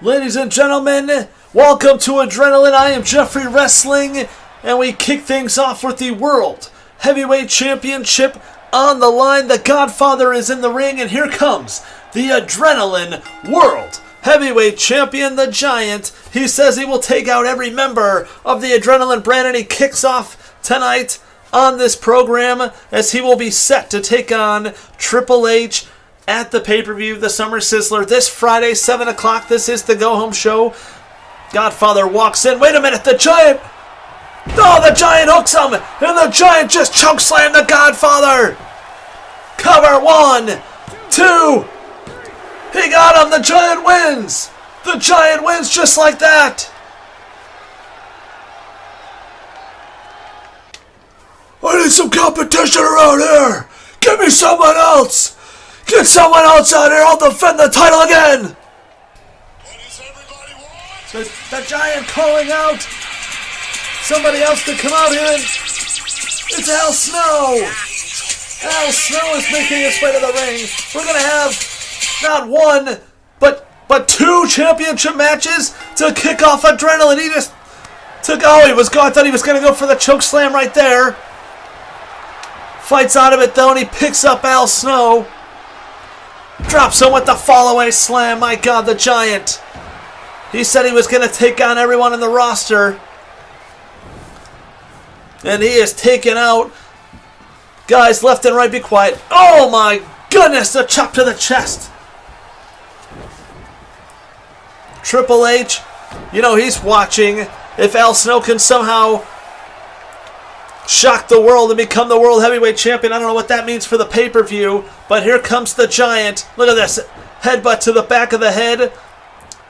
Ladies and gentlemen, welcome to Adrenaline. I am Jeffrey Wrestling, and we kick things off with the World Heavyweight Championship on the line. The Godfather is in the ring, and here comes the Adrenaline World Heavyweight Champion, the Giant. He says he will take out every member of the Adrenaline brand, and he kicks off tonight on this program as he will be set to take on Triple H at the pay-per-view, the SummerSizzler, this Friday, 7 o'clock. This is the go-home show. Godfather walks in. Wait a minute, the Giant! Oh, the Giant hooks him! And the Giant just chokeslammed the Godfather! Cover, 1, 2. He got him! The Giant wins! The Giant wins just like that! I need some competition around here! Give me someone else! Get someone else out here! I'll defend the title again! What does everybody want? The Giant calling out somebody else to come out here. It's Al Snow! Al Snow is making his way to the ring. We're going to have not one, but two championship matches to kick off Adrenaline. He just took... Oh, he was gone. I thought he was going to go for the choke slam right there. Fights out of it, though, and he picks up Al Snow. Drops him with the fall-away slam. My God, the Giant. He said he was going to take on everyone in the roster. And he is taking out guys left and right. Be quiet. Oh, my goodness. The chop to the chest. Triple H, you know, he's watching. If Al Snow can somehow shock the world and become the World Heavyweight Champion, I don't know what that means for the pay-per-view, but here comes the Giant. Look at this. Headbutt to the back of the head.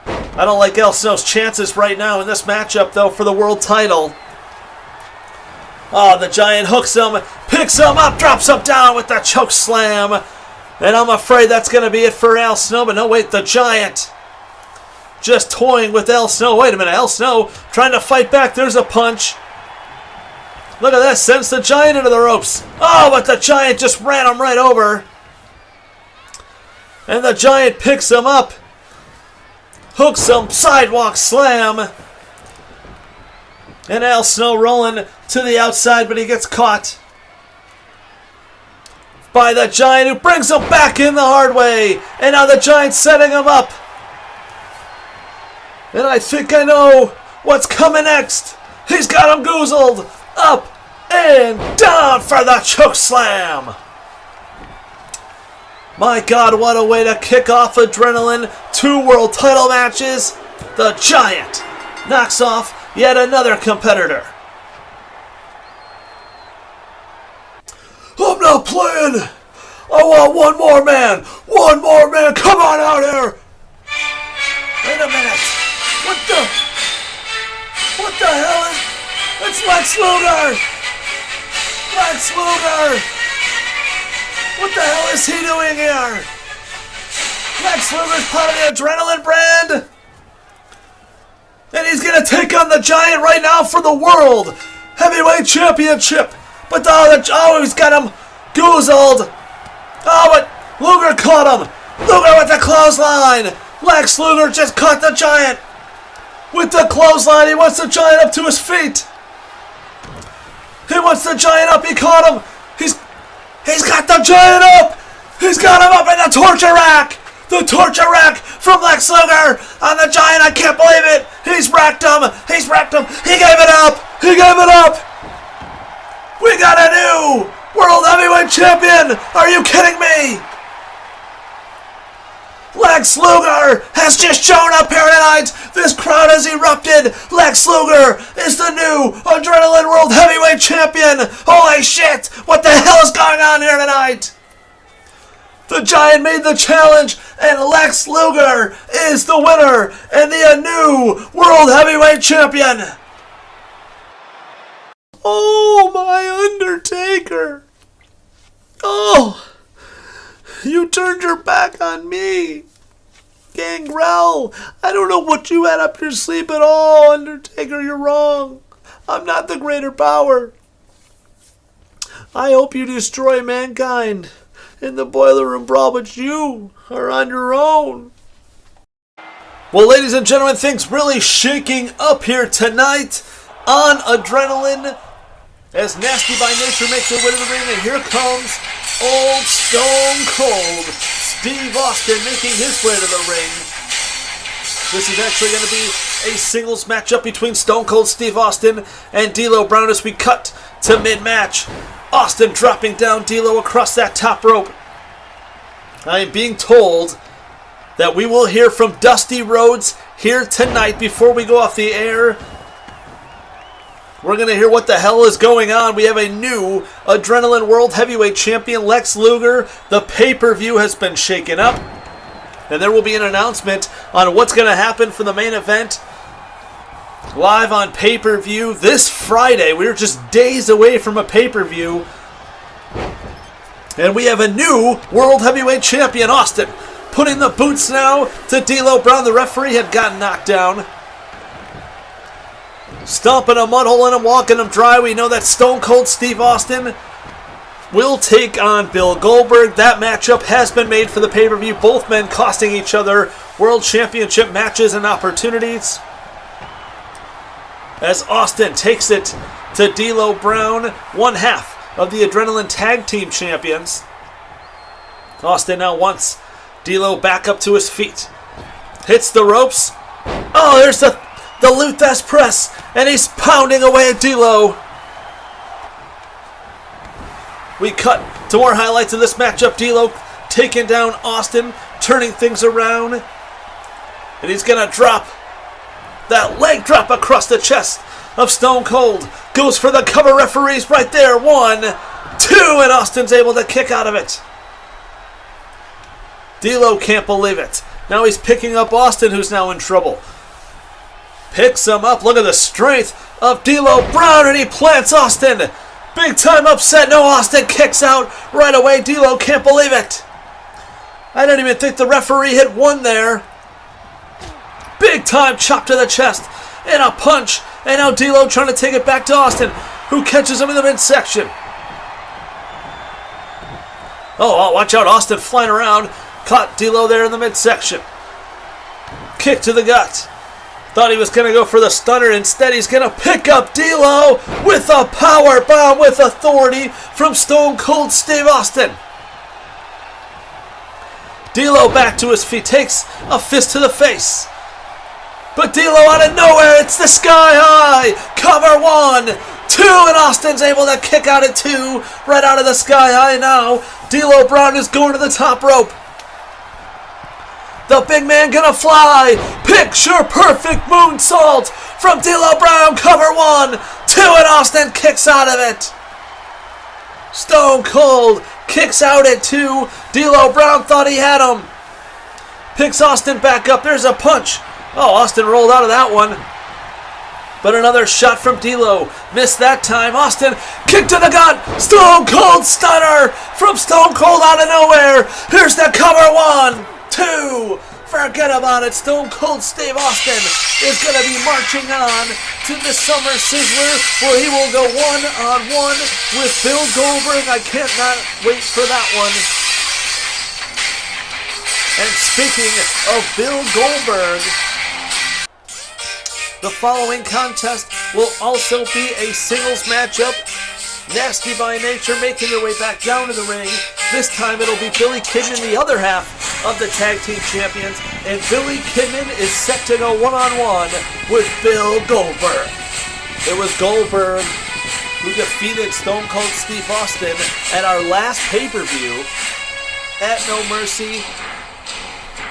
I don't like Al Snow's chances right now in this matchup, though, for the world title. Oh, the Giant hooks him, picks him up, drops him down with the choke slam. And I'm afraid that's going to be it for Al Snow. But no, wait, the Giant just toying with Al Snow. Wait a minute, Al Snow trying to fight back. There's a punch. Look at that, sends the Giant into the ropes. Oh, but the Giant just ran him right over. And the Giant picks him up. Hooks him, sidewalk slam. And Al Snow rolling to the outside, but he gets caught by the Giant, who brings him back in the hard way. And now the Giant's setting him up. And I think I know what's coming next. He's got him goozled. Up and down for the choke slam. My God, what a way to kick off Adrenaline. 2 world title matches. The Giant knocks off yet another competitor. I'm not playing. I want one more man. One more man. Come on out here. Wait a minute. What the hell is... It's Lex Luger! Lex Luger! What the hell is he doing here? Lex Luger's part of the Adrenaline brand! And he's going to take on the Giant right now for the World Heavyweight Championship! But he's got him goozled! Oh, but Luger caught him! Luger with the clothesline! Lex Luger just caught the Giant! With the clothesline, he wants the Giant up to his feet! He wants the Giant up. He caught him. He's got the Giant up. He's got him up in the torture rack. The torture rack from Lex Luger on the Giant. I can't believe it. He's wrecked him. He's wrecked him. He gave it up. He gave it up. We got a new World Heavyweight Champion. Are you kidding me? Lex Luger has just shown up here tonight. This crowd has erupted. Lex Luger is the new Adrenaline World Heavyweight Champion. Holy shit! What the hell is going on here tonight? The Giant made the challenge, and Lex Luger is the winner and the new World Heavyweight Champion. Oh, my Undertaker. Oh, you turned your back on me. Gangrel, I don't know what you had up your sleeve at all, Undertaker, you're wrong. I'm not the greater power. I hope you destroy mankind in the Boiler Room Brawl, but you are on your own. Well, ladies and gentlemen, things really shaking up here tonight on Adrenaline as Nasty by Nature makes their way to the ring, and here comes Old Stone Cold Steve Austin making his way to the ring. This is actually going to be a singles matchup between Stone Cold Steve Austin and D'Lo Brown as we cut to mid-match. Austin dropping down D'Lo across that top rope. I am being told that we will hear from Dusty Rhodes here tonight before we go off the air. We're going to hear what the hell is going on. We have a new Adrenaline World Heavyweight Champion, Lex Luger. The pay-per-view has been shaken up. And there will be an announcement on what's going to happen for the main event live on pay-per-view this Friday. We're just days away from a pay-per-view. And we have a new World Heavyweight Champion, Austin, putting the boots now to D'Lo Brown. The referee had gotten knocked down. Stomping a mud hole in him, walking him dry. We know that Stone Cold Steve Austin will take on Bill Goldberg. That matchup has been made for the pay-per-view. Both men costing each other World Championship matches and opportunities. As Austin takes it to D'Lo Brown, one half of the Adrenaline Tag Team Champions. Austin now wants D'Lo back up to his feet. Hits the ropes. Oh, there's the Luthes press, and he's pounding away at D'Lo. We cut to more highlights of this matchup. D'Lo taking down Austin, turning things around. And he's going to drop that leg drop across the chest of Stone Cold. Goes for the cover, referees right there. 1, 2, and Austin's able to kick out of it. D'Lo can't believe it. Now he's picking up Austin, who's now in trouble. Picks him up. Look at the strength of D'Lo Brown, and he plants Austin. Big time upset. No, Austin kicks out right away. D'Lo can't believe it. I didn't even think the referee hit one there. Big time chop to the chest and a punch. And now D'Lo trying to take it back to Austin, who catches him in the midsection. Oh, watch out. Austin flying around. Caught D'Lo there in the midsection. Kick to the gut. Thought he was going to go for the stunner. Instead, he's going to pick up D'Lo with a power bomb with authority from Stone Cold Steve Austin. D'Lo back to his feet. Takes a fist to the face. But D'Lo out of nowhere. It's the Sky High. Cover 1, 2, and Austin's able to kick out at 2. Right out of the Sky High now. D'Lo Brown is going to the top rope. The big man gonna fly. Picture perfect moonsault from D'Lo Brown. Cover 1, 2, and Austin kicks out of it. Stone Cold kicks out at 2. D'Lo Brown thought he had him. Picks Austin back up. There's a punch. Oh, Austin rolled out of that one. But another shot from D'Lo. Missed that time. Austin kick to the gut. Stone Cold stunner from Stone Cold out of nowhere. Here's the cover. 1, 2, forget about it. Stone Cold Steve Austin is going to be marching on to the SummerSizzler, where he will go one-on-one with Bill Goldberg. I can't not wait for that one. And speaking of Bill Goldberg, the following contest will also be a singles matchup. Nasty by Nature making their way back down to the ring. This time it'll be Billy Kidman, the other half of the Tag Team Champions. And Billy Kidman is set to go one-on-one with Bill Goldberg. It was Goldberg who defeated Stone Cold Steve Austin at our last pay-per-view at No Mercy.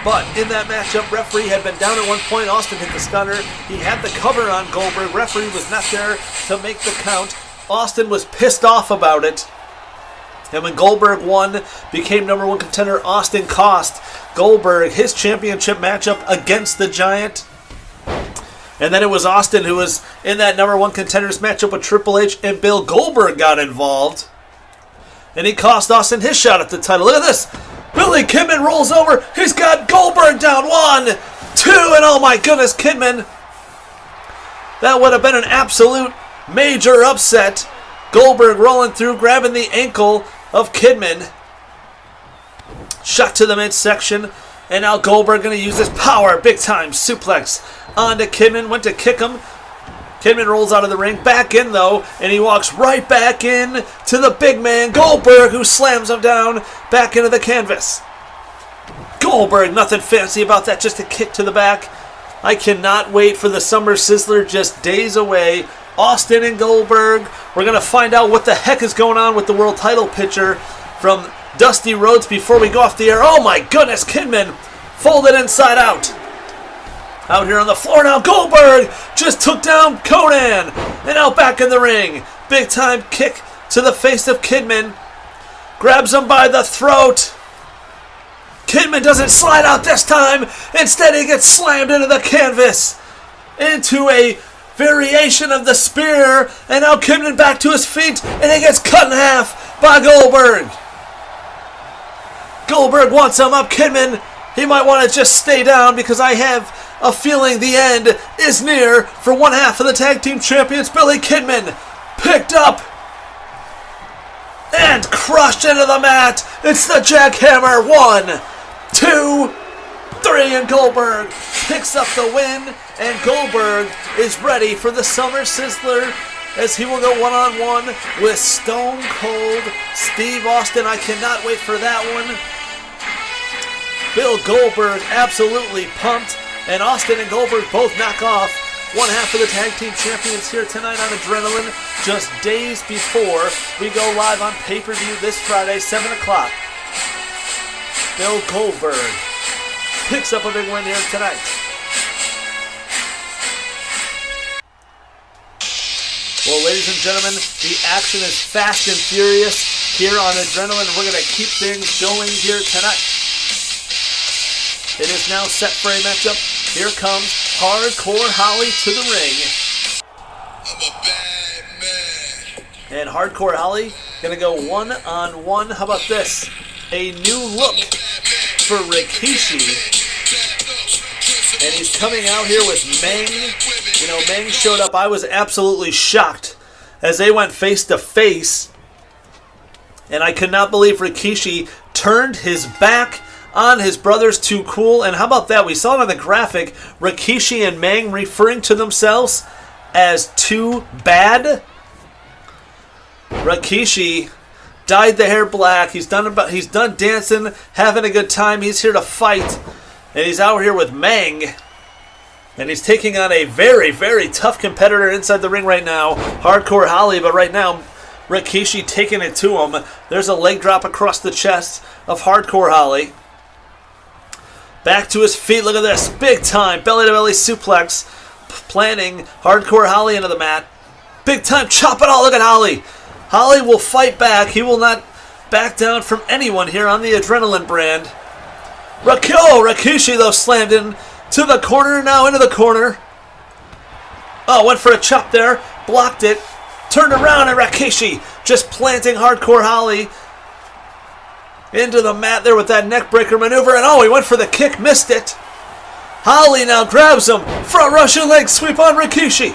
But in that matchup, referee had been down at one point. Austin hit the stunner. He had the cover on Goldberg. Referee was not there to make the count. Austin was pissed off about it. And when Goldberg won, became number 1 contender, Austin cost Goldberg his championship matchup against the Giant. And then it was Austin who was in that number 1 contenders matchup with Triple H, and Bill Goldberg got involved. And he cost Austin his shot at the title. Look at this. Billy Kidman rolls over. He's got Goldberg down. 1, 2, and oh my goodness, Kidman. That would have been an absolute major upset. Goldberg rolling through, grabbing the ankle of Kidman. Shot to the midsection. And now Goldberg going to use his power. Big time suplex onto Kidman. Went to kick him. Kidman rolls out of the ring. Back in though. And he walks right back in to the big man Goldberg, who slams him down back into the canvas. Goldberg, nothing fancy about that. Just a kick to the back. I cannot wait for the SummerSizzler, just days away. Austin and Goldberg. We're going to find out what the heck is going on with the world title picture from Dusty Rhodes before we go off the air. Oh my goodness, Kidman folded inside out. Out here on the floor now, Goldberg just took down Conan. And now back in the ring. Big time kick to the face of Kidman. Grabs him by the throat. Kidman doesn't slide out this time. Instead, he gets slammed into the canvas. Into a variation of the spear. And now Kidman back to his feet. And he gets cut in half by Goldberg. Goldberg wants him up. Kidman, he might want to just stay down because I have a feeling the end is near for one half of the tag team champions. Billy Kidman picked up and crushed into the mat. It's the jackhammer. 1, 2, 3, and Goldberg picks up the win. And Goldberg is ready for the SummerSizzler as he will go one-on-one with Stone Cold Steve Austin. I cannot wait for that one. Bill Goldberg absolutely pumped. And Austin and Goldberg both knock off one half of the tag team champions here tonight on Adrenaline, just days before we go live on pay-per-view this Friday, 7 o'clock. Bill Goldberg picks up a big win here tonight. Well, ladies and gentlemen, the action is fast and furious here on Adrenaline. We're going to keep things going here tonight. It is now set for a matchup. Here comes Hardcore Holly to the ring. I'm a bad man. And Hardcore Holly going to go one-on-one. How about this? A new look for Rakishi. And he's coming out here with Meng. You know, Meng showed up. I was absolutely shocked as they went face to face. And I could not believe Rakishi turned his back on his brothers Too Cool. And how about that? We saw it on the graphic. Rakishi and Meng referring to themselves as Too Bad. Rakishi dyed the hair black. He's done dancing, having a good time. He's here to fight. And he's out here with Meng. And he's taking on a very, very tough competitor inside the ring right now. Hardcore Holly, but right now, Rakishi taking it to him. There's a leg drop across the chest of Hardcore Holly. Back to his feet. Look at this. Big time belly-to-belly suplex. Planting Hardcore Holly into the mat. Big time chop it all. Look at Holly. Holly will fight back. He will not back down from anyone here on the Adrenaline brand. Rakishi, though, slammed in to the corner. Now into the corner. Oh, went for a chop there. Blocked it. Turned around, and Rakishi just planting Hardcore Holly into the mat there with that neckbreaker maneuver. And oh, he went for the kick, missed it. Holly now grabs him. Front Russian leg sweep on Rakishi.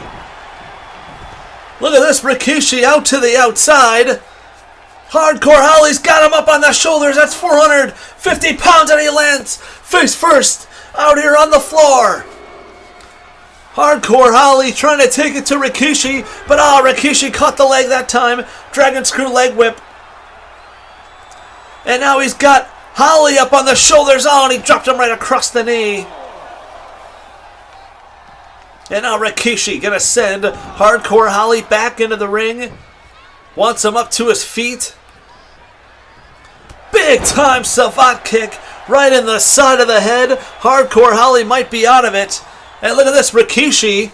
Look at this, Rakishi out to the outside. Hardcore Holly's got him up on the shoulders. That's 450 pounds, and he lands face first out here on the floor. Hardcore Holly trying to take it to Rakishi, but Rakishi caught the leg that time. Dragon screw leg whip. And now he's got Holly up on the shoulders. Oh, and he dropped him right across the knee. And now Rakishi going to send Hardcore Holly back into the ring. Wants him up to his feet. Big time savant kick right in the side of the head. Hardcore Holly might be out of it. And look at this, Rakishi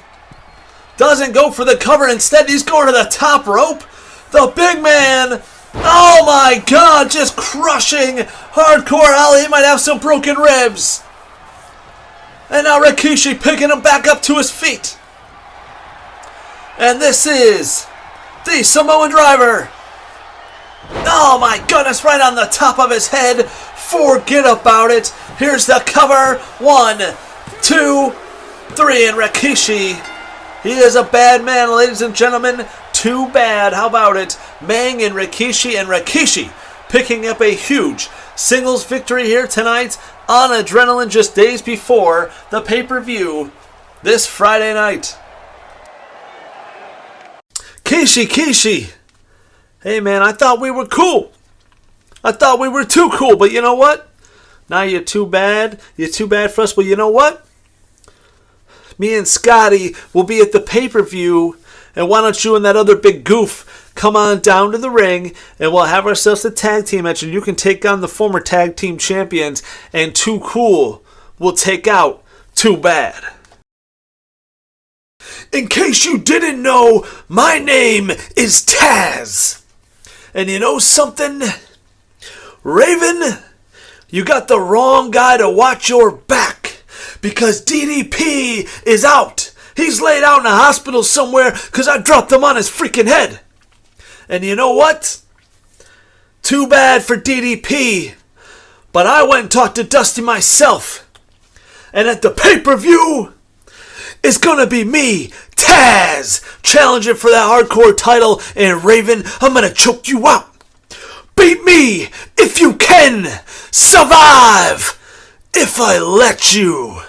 doesn't go for the cover. Instead, he's going to the top rope. The big man, oh my God, just crushing Hardcore Holly. He might have some broken ribs. And now Rakishi picking him back up to his feet. And this is the Samoan Driver. Oh my goodness, right on the top of his head. Forget about it. Here's the cover. 1, 2, 3, and Rakishi. He is a bad man, ladies and gentlemen. Too bad. How about it? Meng and Rakishi picking up a huge singles victory here tonight on Adrenaline just days before the pay-per-view this Friday night. Kishi. Hey man, I thought we were cool. I thought we were too cool, but you know what? Now you're too bad. You're too bad for us, but you know what? Me and Scotty will be at the pay-per-view, and why don't you and that other big goof come on down to the ring, and we'll have ourselves a tag team match, and you can take on the former tag team champions, and Too Cool will take out Too Bad. In case you didn't know, my name is Taz. And you know something? Raven, you got the wrong guy to watch your back, because DDP is out. He's laid out in a hospital somewhere because I dropped him on his freaking head. And you know what? Too bad for DDP, but I went and talked to Dusty myself. And at the pay-per-view, it's going to be me, Taz, challenging for that hardcore title. And Raven, I'm going to choke you out. Beat me if you can. Survive if I let you.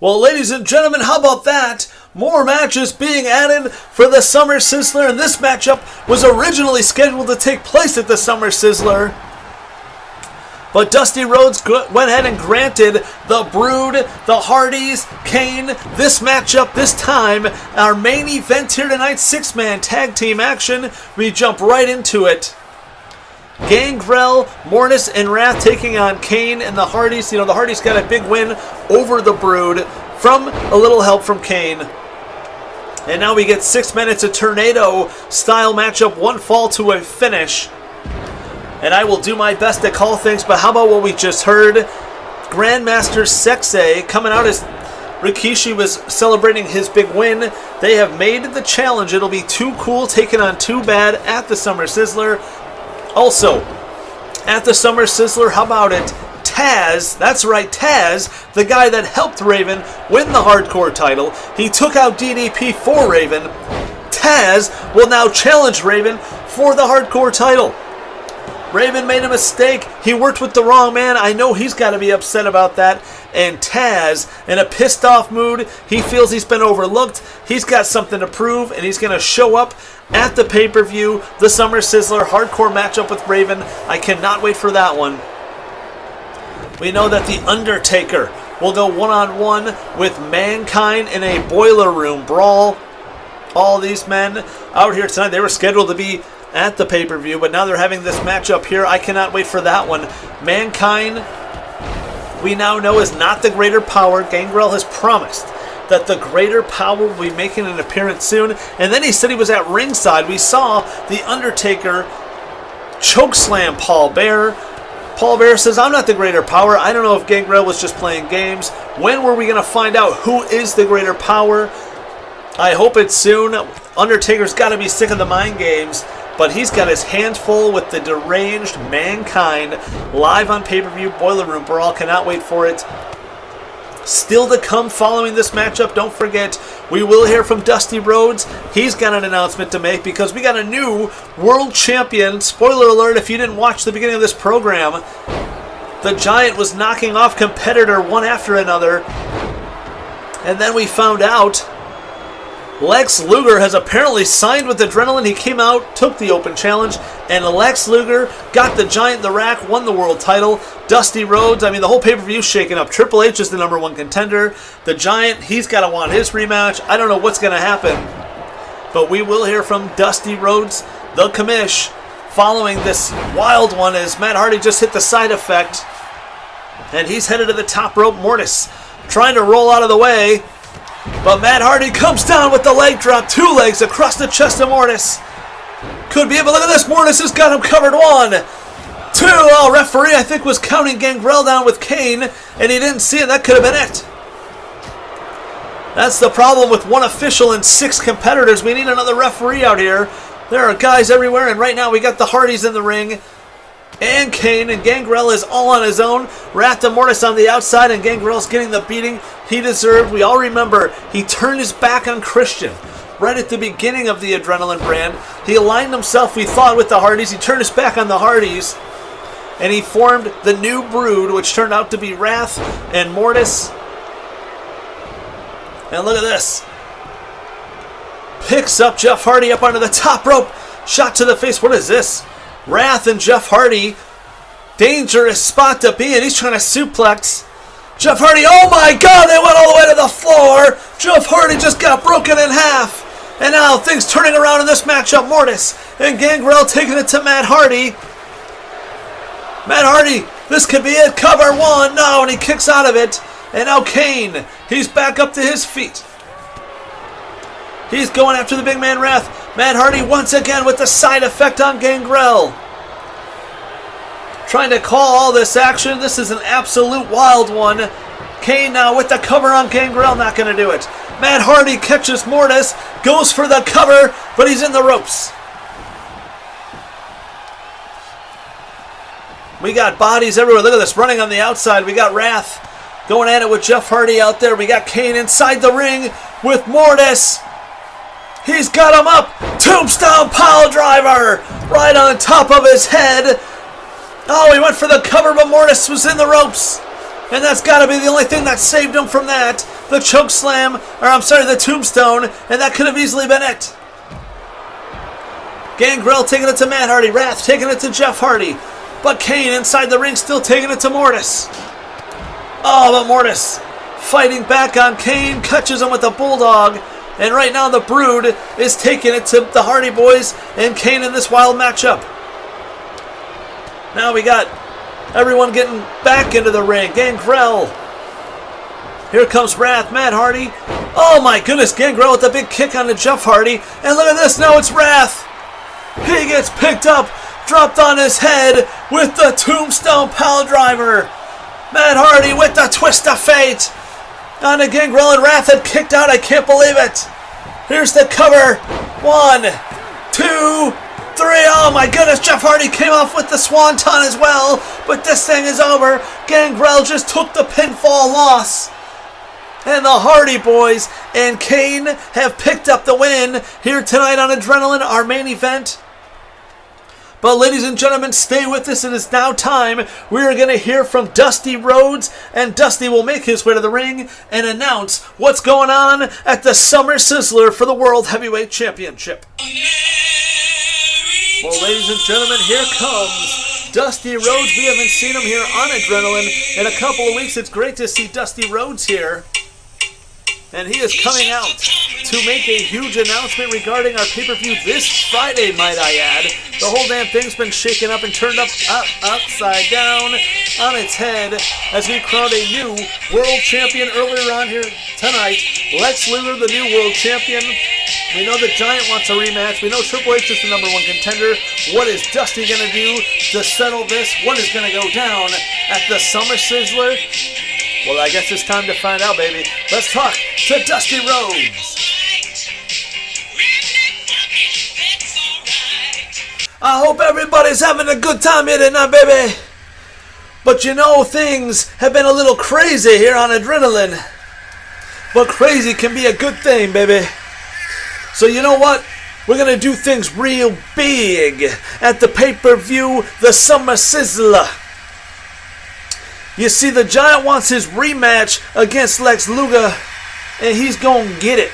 Well, ladies and gentlemen, how about that? More matches being added for the SummerSizzler, and this matchup was originally scheduled to take place at the SummerSizzler. But Dusty Rhodes went ahead and granted the Brood, the Hardys, Kane, this matchup this time. Our main event here tonight, 6-man tag team action. We jump right into it. Gangrel, Mortis, and Wrath taking on Kane and the Hardys. You know, the Hardys got a big win over the Brood from a little help from Kane. And now we get 6 minutes of tornado-style matchup, one fall to a finish. And I will do my best to call things, but how about what we just heard? Grandmaster Sexay coming out as Rakishi was celebrating his big win. They have made the challenge. It'll be Too Cool taking on Too Bad at the SummerSizzler. Also, at the SummerSizzler, how about it? Taz, that's right, Taz, the guy that helped Raven win the hardcore title. He took out DDP for Raven. Taz will now challenge Raven for the hardcore title. Raven made a mistake. He worked with the wrong man. I know he's got to be upset about that. And Taz, in a pissed off mood, he feels he's been overlooked. He's got something to prove, and he's going to show up at the pay-per-view, the SummerSizzler hardcore matchup with Raven. I cannot wait for that one. We know that the Undertaker will go one-on-one with Mankind in a boiler room brawl. All these men out here tonight, they were scheduled to be at the pay-per-view, but now they're having this matchup here. I cannot wait for that one. Mankind, we now know, is not the greater power. Gangrel has promised that the greater power will be making an appearance soon. And then he said he was at ringside. We saw the Undertaker chokeslam Paul Bearer. Paul Bearer says, I'm not the greater power. I don't know if Gangrel was just playing games. When were we going to find out who is the greater power? I hope it's soon. Undertaker's got to be sick of the mind games. But he's got his hands full with the deranged Mankind live on pay-per-view Boiler Room Brawl. Cannot wait for it. Still to come following this matchup, don't forget, we will hear from Dusty Rhodes. He's got an announcement to make because we got a new world champion. Spoiler alert if you didn't watch the beginning of this program. The Giant was knocking off competitor one after another. And then we found out Lex Luger has apparently signed with Adrenaline. He came out, took the open challenge, and Lex Luger got the Giant the Rack, won the world title. Dusty Rhodes, I mean, the whole pay-per-view shaking up. Triple H is the #1 contender. The Giant, he's got to want his rematch. I don't know what's going to happen, but we will hear from Dusty Rhodes, the commish, following this wild one as Matt Hardy just hit the side effect, and he's headed to the top rope. Mortis trying to roll out of the way, but Matt Hardy comes down with the leg drop, 2 legs across the chest of Mortis. Could be, but look at this. Mortis has got him covered. 1, 2. Oh, referee, I think, was counting Gangrel down with Kane, and he didn't see it. That could have been it. That's the problem with one official and 6 competitors. We need another referee out here. There are guys everywhere, and right now we got the Hardys in the ring, and Kane, and Gangrel is all on his own. Wrath and Mortis on the outside, and Gangrel's getting the beating he deserved. We all remember he turned his back on Christian right at the beginning of the Adrenaline brand. He aligned himself, we thought, with the Hardys. He turned his back on the Hardys, and he formed the New Brood, which turned out to be Wrath and Mortis. And look at this. Picks up Jeff Hardy up onto the top rope. Shot to the face. What is this? Wrath and Jeff Hardy. Dangerous spot to be in. He's trying to suplex Jeff Hardy. Oh my God, they went all the way to the floor. Jeff Hardy just got broken in half. And now things turning around in this matchup. Mortis and Gangrel taking it to Matt Hardy. Matt Hardy, this could be it. Cover one. No, and he kicks out of it. And now Kane, he's back up to his feet. He's going after the big man Wrath. Matt Hardy once again with the side effect on Gangrel. Trying to call all this action. This is an absolute wild one. Kane now with the cover on Gangrel. Not going to do it. Matt Hardy catches Mortis. Goes for the cover, but he's in the ropes. We got bodies everywhere. Look at this. Running on the outside. We got Wrath going at it with Jeff Hardy out there. We got Kane inside the ring with Mortis. He's got him up. Tombstone pile driver right on top of his head. Oh, he went for the cover, but Mortis was in the ropes. And that's got to be the only thing that saved him from that. The choke slam, or I'm sorry, the tombstone. And that could have easily been it. Gangrel taking it to Matt Hardy. Wrath taking it to Jeff Hardy. But Kane inside the ring still taking it to Mortis. Oh, but Mortis fighting back on Kane. Catches him with a bulldog. And right now the Brood is taking it to the Hardy Boys and Kane in this wild matchup. Now we got everyone getting back into the ring. Gangrel. Here comes Wrath, Matt Hardy. Oh my goodness, Gangrel with a big kick on to Jeff Hardy. And look at this, now it's Wrath. He gets picked up, dropped on his head with the Tombstone Pile Driver. Matt Hardy with the Twist of Fate. On to Gangrel, and Wrath had kicked out. I can't believe it. Here's the cover. 1, 2, 3. Oh my goodness. Jeff Hardy came off with the Swanton as well. But this thing is over. Gangrel just took the pinfall loss. And the Hardy Boys and Kane have picked up the win here tonight on Adrenaline, our main event. But ladies and gentlemen, stay with us. It is now time. We are going to hear from Dusty Rhodes, and Dusty will make his way to the ring and announce what's going on at the SummerSizzler for the World Heavyweight Championship. Well, ladies and gentlemen, here comes Dusty Rhodes. We haven't seen him here on Adrenaline in a couple of weeks. It's great to see Dusty Rhodes here. And he is coming out to make a huge announcement regarding our pay-per-view this Friday, might I add. The whole damn thing's been shaken up and turned upside down on its head as we crowned a new world champion earlier on here tonight. Lex Luger, the new world champion. We know the Giant wants a rematch. We know Triple H is the number one contender. What is Dusty going to do to settle this? What is going to go down at the SummerSizzler? Well, I guess it's time to find out, baby. Let's talk to Dusty Rhodes. I hope everybody's having a good time here tonight, baby. But you know, things have been a little crazy here on Adrenaline. But crazy can be a good thing, baby. So you know what? We're going to do things real big at the pay-per-view, the SummerSizzler. You see, the Giant wants his rematch against Lex Luger, and he's going to get it.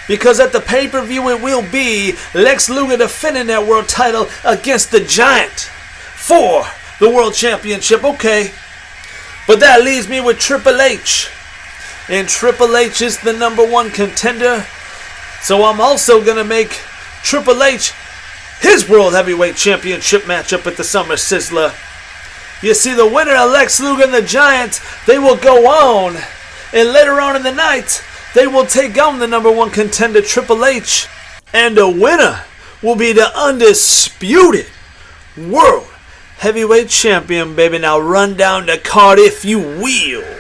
Because at the pay-per-view, it will be Lex Luger defending that world title against the Giant for the World Championship. Okay, but that leaves me with Triple H. And Triple H is the number one contender. So I'm also going to make Triple H his World Heavyweight Championship matchup at the SummerSizzler. You see, the winner of Lex Luger and the Giant, they will go on. And later on in the night, they will take on the number one contender, Triple H. And the winner will be the undisputed World Heavyweight Champion, baby. Now run down the card if you will.